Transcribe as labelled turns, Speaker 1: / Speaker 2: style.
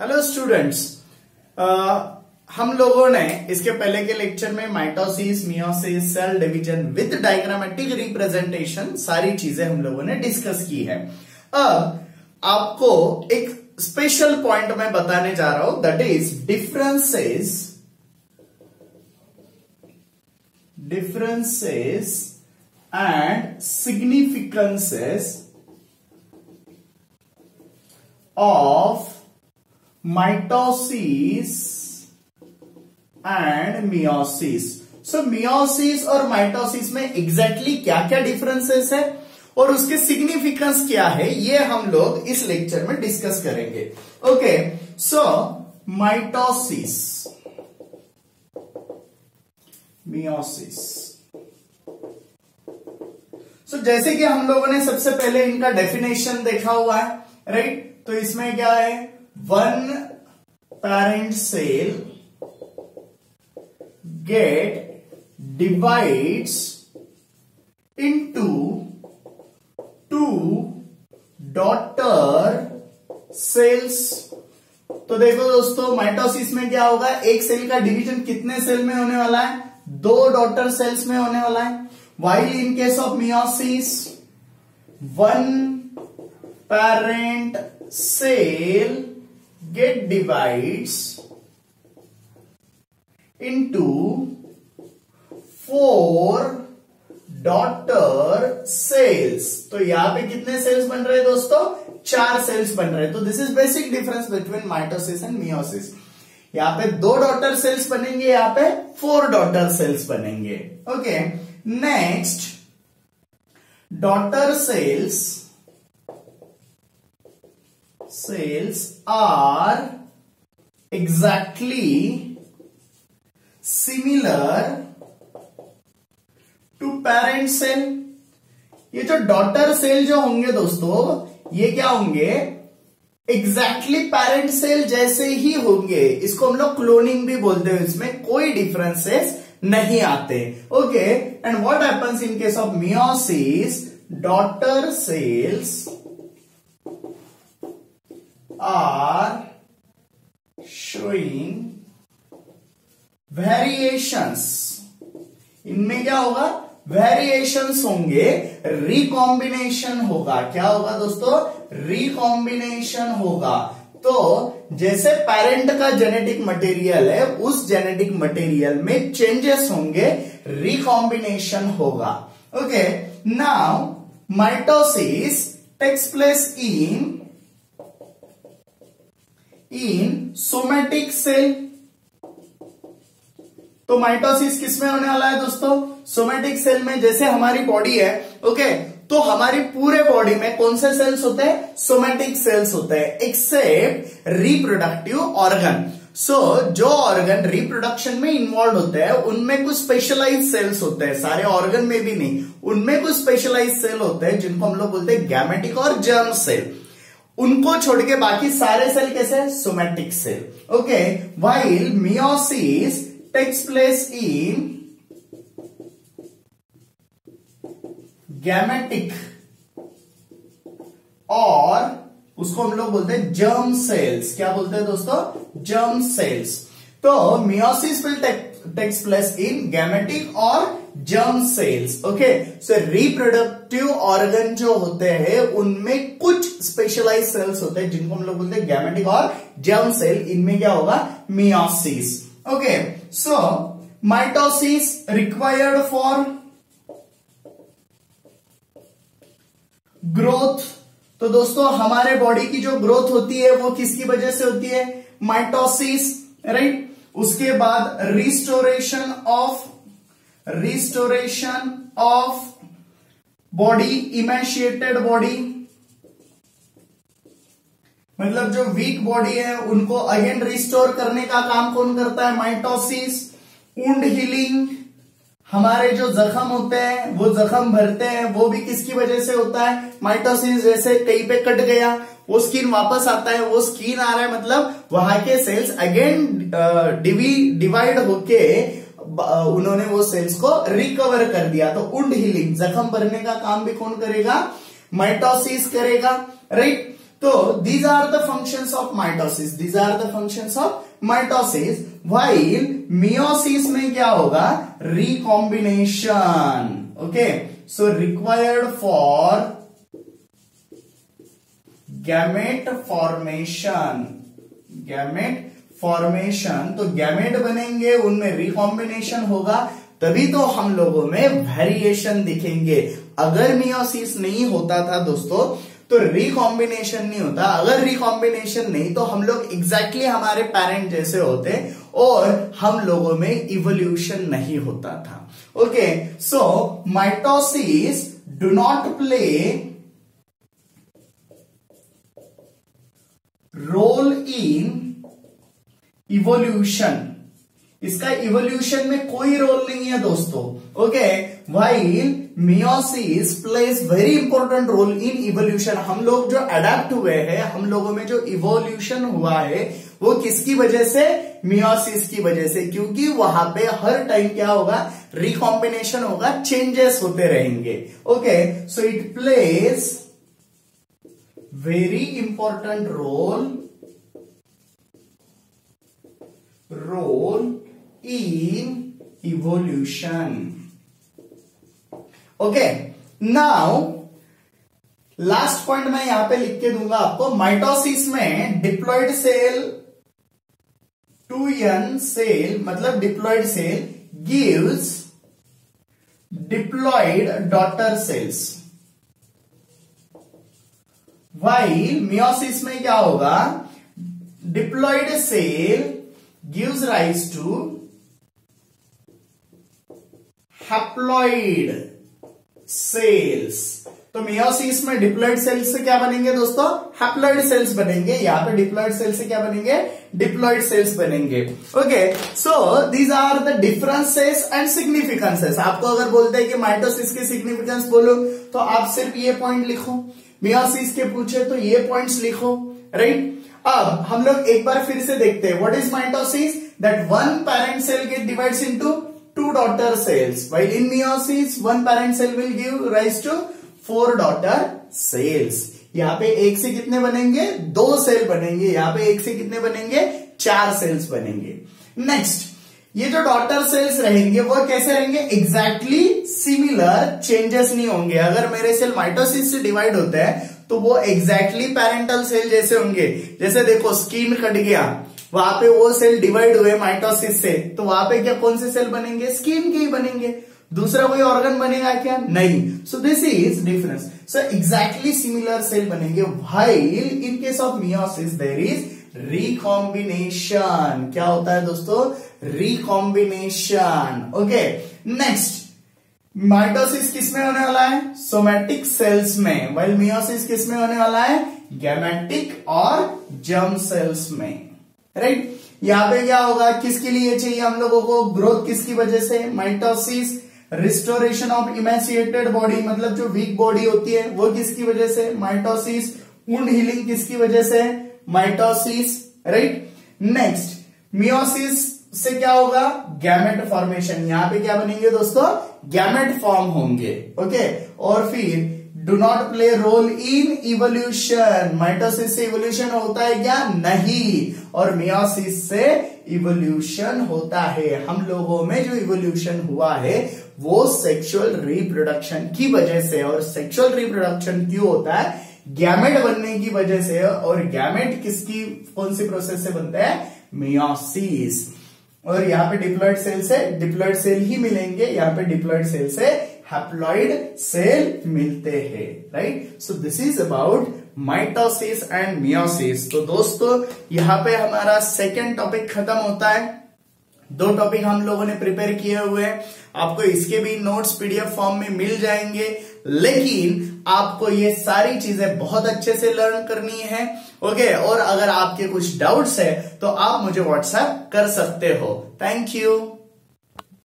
Speaker 1: Hello students, हम लोगों ने इसके पहले के लेक्चर में mitosis, meiosis, cell division with diagrammatic representation सारी चीजें हम लोगों ने डिस्कस की है। अब आपको एक स्पेशल पॉइंट मैं बताने जा रहा हूं, that is differences and significances of mitosis and meiosis। So meiosis और mitosis में एग्जैक्टली क्या क्या डिफरेंसेस है और उसके सिग्निफिकेंस क्या है, ये हम लोग इस लेक्चर में डिस्कस करेंगे। Okay, so mitosis, meiosis. सो जैसे कि हम लोगों ने सबसे पहले इनका डेफिनेशन देखा हुआ है, राइट? तो इसमें क्या है, one parent cell get divides into two daughter cells. तो देखो दोस्तों, माइटोसिस में क्या होगा, एक सेल का डिवीजन कितने सेल में होने वाला है, दो डॉटर सेल्स में होने वाला है। While in case of meiosis, one parent cell get divides into four daughter cells। तो यहां पे कितने सेल्स बन रहे हैं दोस्तों, चार सेल्स बन रहे हैं। तो this is basic difference between mitosis and meiosis. यहां पे दो डॉटर सेल्स बनेंगे, यहां पे फोर डॉटर सेल्स बनेंगे। Okay, next, daughter cells are exactly similar to parent cell। ये जो डॉटर सेल जो होंगे दोस्तों, ये क्या होंगे, एग्जैक्टली पैरेंट सेल जैसे ही होंगे। इसको हम लोग क्लोनिंग भी बोलते हैं, इसमें कोई डिफरेंसेस नहीं आते। Okay, and what happens in case of meiosis, daughter cells are showing variations। इनमें क्या होगा, वेरिएशंस होंगे, रिकॉम्बिनेशन होगा। क्या होगा दोस्तों, रिकॉम्बिनेशन होगा। तो जैसे पेरेंट का जेनेटिक मटेरियल है, उस जेनेटिक मटेरियल में चेंजेस होंगे, रिकॉम्बिनेशन होगा। Okay, now mitosis takes place in somatic cell. तो माइटोसिस किसमें होने वाला है दोस्तों, सोमैटिक सेल में। जैसे हमारी बॉडी है, ओके, तो हमारी पूरे बॉडी में कौन से सेल्स होते हैं, सोमैटिक सेल्स होते हैं, एक्सेप्ट रिप्रोडक्टिव ऑर्गन। सो जो ऑर्गन रिप्रोडक्शन में इन्वॉल्व होते हैं, उनमें कुछ स्पेशलाइज सेल्स होते हैं, सारे ऑर्गन में भी नहीं, उनमें कुछ स्पेशलाइज सेल होते हैं जिनको हम लोग बोलते हैं गैमेटिक और जर्म सेल। उनको छोड़ के बाकी सारे सेल कैसे, somatic cell. Okay, while meiosis takes place in gametic और उसको हम लोग बोलते हैं जर्म सेल्स। क्या बोलते हैं दोस्तों, जर्म सेल्स। तो meiosis will takes place in gametic और germ cells. Okay, so reproductive organ जो होते हैं, उनमें कुछ स्पेशलाइज सेल्स होते हैं जिनको हम लोग बोलते हैं गैमेटिक और जर्म सेल। इनमें क्या होगा, meiosis. Okay, so mitosis required for growth. तो दोस्तों, हमारे बॉडी की जो ग्रोथ होती है वो किसकी वजह से होती है, माइटोसिस, राइट? उसके बाद रिस्टोरेशन ऑफ बॉडी, इमेशिएटेड बॉडी, मतलब जो वीक बॉडी है उनको अगेन रिस्टोर करने का काम कौन करता है, माइटोसिस। वुंड हीलिंग, हमारे जो जख्म होते हैं वो जख्म भरते हैं, वो भी किसकी वजह से होता है, माइटोसिस। जैसे कहीं पे कट गया, वो स्किन वापस आता है, वो स्किन आ रहा है, मतलब वहां के सेल्स अगेन डिवाइड होके उन्होंने वो सेल्स को रिकवर कर दिया। तो वुंड हीलिंग, जख्म भरने का काम भी कौन करेगा, माइटोसिस करेगा, राइट? तो these are the functions of mitosis, these are the functions of mitosis, while meiosis में क्या होगा, recombination. Okay, so required for gamete formation, gamete formation, तो गैमेट बनेंगे, उनमें रिकॉम्बिनेशन होगा, तभी तो हम लोगों में वेरिएशन दिखेंगे. अगर मियोसिस नहीं होता था दोस्तों तो रिकॉम्बिनेशन नहीं होता. अगर रिकॉम्बिनेशन नहीं तो हम लोग एग्जैक्टली हमारे पेरेंट जैसे होते और हम लोगों में इवोल्यूशन नहीं होता था. Okay, so mitosis do not play role in evolution. इसका इवोल्यूशन में कोई रोल नहीं है दोस्तों. Okay, while meiosis plays very important role in evolution. हम लोग जो अडेप्ट हुए हैं, हम लोगों में जो इवोल्यूशन हुआ है वो किसकी वजह से, मियोसिस की वजह से, क्योंकि वहां पे हर टाइम क्या होगा, रिकॉम्बिनेशन होगा, चेंजेस होते रहेंगे. Okay, so it plays very important role in evolution. Okay, now last point मैं यहां पे लिख के दूंगा आपको. माइटोसिस में डिप्लॉइड सेल 2n सेल मतलब diploid cell gives diploid daughter cells, while meiosis में क्या होगा, diploid cell gives rise to haploid cells. तो मियोसिस में डिप्लॉइड सेल्स से क्या बनेंगे दोस्तों, हैप्लॉइड सेल्स बनेंगे. यहां पे डिप्लॉइड सेल्स से क्या बनेंगे, डिप्लॉइड सेल्स बनेंगे. Okay, so these are the differences and significances. आपको अगर बोलते हैं कि माइटोसिस के सिग्निफिकेंस बोलो तो आप सिर्फ ये पॉइंट लिखो, मियोसिस के पूछे तो ये पॉइंट्स लिखो, राइट. अब हम लोग एक बार फिर से देखते हैं. What is mitosis, that one parent cell get divides into two daughter cells, while in meiosis one parent cell will give rise to 4 daughter cells. यहाँ पे एक से कितने बनेंगे, 2 सेल बनेंगे. यहाँ पे एक से कितने बनेंगे, 4 सेल्स बनेंगे. नेक्स्ट, ये जो डॉटर सेल्स रहेंगे वो कैसे रहेंगे, एग्जैक्टली सिमिलर, चेंजेस नहीं होंगे. अगर मेरे सेल माइटोसिस से डिवाइड होते हैं तो वो एग्जैक्टली पैरेंटल सेल जैसे होंगे. जैसे देखो स्किन कट गया, वहां पे वो सेल डिवाइड हुए माइटोसिस से, तो वहां पे क्या कौन से सेल बनेंगे, स्किन के ही बनेंगे. दूसरा कोई ऑर्गन बनेगा क्या, नहीं. So this is difference. So exactly similar cell बनेंगे. While in case of meiosis there is recombination. क्या होता है दोस्तों, रिकॉम्बिनेशन. ओके, नेक्स्ट, माइटोसिस किसमें होने वाला है, सोमैटिक सेल्स में, व्हाइल मियोसिस किसमें होने वाला है, गैमेटिक और जर्म सेल्स में, राइट. यहां पे क्या होगा, किसके लिए चाहिए हम लोगों को, ग्रोथ किसकी वजह से, mitosis. Restoration of emaciated body मतलब जो वीक बॉडी होती है वो किसकी वजह से, माइटोसिस. वुंड हीलिंग किसकी वजह से, माइटोसिस, राइट. नेक्स्ट, मियोसिस से क्या होगा, गैमेट फॉर्मेशन. यहां पे क्या बनेंगे दोस्तों, गैमेट फॉर्म होंगे. ओके, और फिर do not play role in evolution. Mitosis से इवोल्यूशन होता है क्या, नहीं. और मियोसिस से इवोल्यूशन होता है. हम लोगों में जो इवोल्यूशन हुआ है वो सेक्सुअल रिप्रोडक्शन की वजह से. और सेक्सुअल रिप्रोडक्शन क्यों होता है, गैमेट बनने की वजह से. और गैमेट किसकी, कौन सी प्रोसेस से बनता है, मियोसिस. और यहाँ पे डिप्लॉइड सेल से डिप्लॉइड सेल ही मिलेंगे, यहाँ पे डिप्लॉइड सेल से हैप्लॉइड सेल मिलते हैं, right. So this is about mitosis and meiosis. तो दोस्तों यहाँ पे हमारा सेकेंड टॉपिक खत्म होता है. 2 टॉपिक हम लोगों ने प्रिपेयर किए हुए हैं. आपको इसके भी नोट्स पीडीएफ फॉर्म में मिल जाएंगे, लेकिन आपको ये सारी चीजें बहुत अच्छे से लर्न करनी है. ओके, और अगर आपके कुछ डाउट्स है तो आप मुझे व्हाट्सएप कर सकते हो. Thank you.